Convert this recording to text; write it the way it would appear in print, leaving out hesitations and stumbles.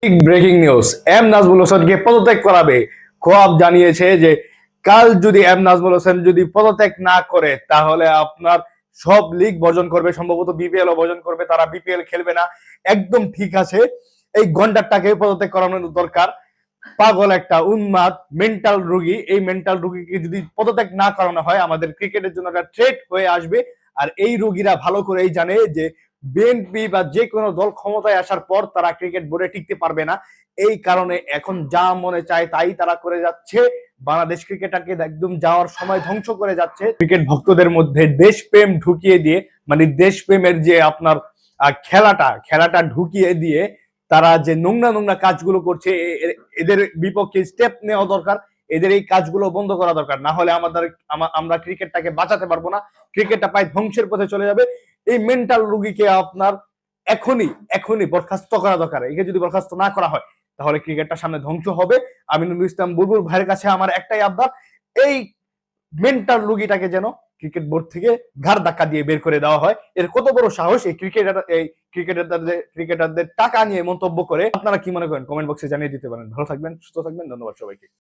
Breaking news, M Nazmul হোসেনকে পদত্যাগ করাবে। খোয়াব জানিয়েছে যে কাল যদি এম নাজমুল হোসেন যদি পদত্যাগ না করে তাহলে আপনার সব লিগ বর্জন করবে, সম্ভবত বিপিএল ও বর্জন করবে, তারা বিপিএল খেলবে না। একদম ঠিক আছে, এই গন্ডারটাকে পদত্যাগ করানোর দরকার। পাগল একটা উন্মাদ মেন্টাল রোগী, এই মেন্টাল রোগীকে যদি পদত্যাগ না করানো হয় আমাদের ক্রিকেটের জন্য একটা থ্রেট হয়ে আসবে। আর এই রোগীরা ভালো করেই জানে যে বিএনপি বা যে কোনো দল ক্ষমতায় আসার পর তারা ক্রিকেট বোর্ডে টিকতে পারবে না। এই কারণে এখন যা মনে চায় তাই তারা করে যাচ্ছে। বাংলাদেশ ক্রিকেটারকে একদম যাওয়ার সময় ধ্বংস করে যাচ্ছে। ক্রিকেট ভক্তদের মধ্যে দেশপ্রেম ঢুকিয়ে দিয়ে, মানে দেশপ্রেমের যে আপনার খেলাটা ঢুকিয়ে দিয়ে তারা যে নোংরা নোংরা কাজগুলো করছে, এদের বিপক্ষে স্টেপ নেওয়া দরকার। এদের এই কাজগুলো বন্ধ করা দরকার, না হলে আমরা ক্রিকেটটাকে বাঁচাতে পারবো না। ক্রিকেটটা প্রায় ধ্বংসের পথে চলে যাবে। এই মেন্টাল রোগীকে আপনার এখনই এখনই বরখাস্ত করা দরকার। একে যদি বরখাস্ত না করা হয় তাহলে ক্রিকেটটা সামনে ধ্বংস হবে। আমিনুল ইসলাম বুলবুল ভাইয়ের কাছে আমার একটাই আবদার, এই মেন্টাল রোগীটাকে যেন ক্রিকেট বোর্ড থেকে ঘাড় ধাক্কা দিয়ে বের করে দেওয়া হয়। এর কত বড় সাহস এই ক্রিকেটারদের টাকা নিয়ে মন্তব্য করে। আপনারা কি মনে করেন কমেন্ট বক্সে জানিয়ে দিতে পারেন। ভালো থাকবেন, সুস্থ থাকবেন, ধন্যবাদ সবাইকে।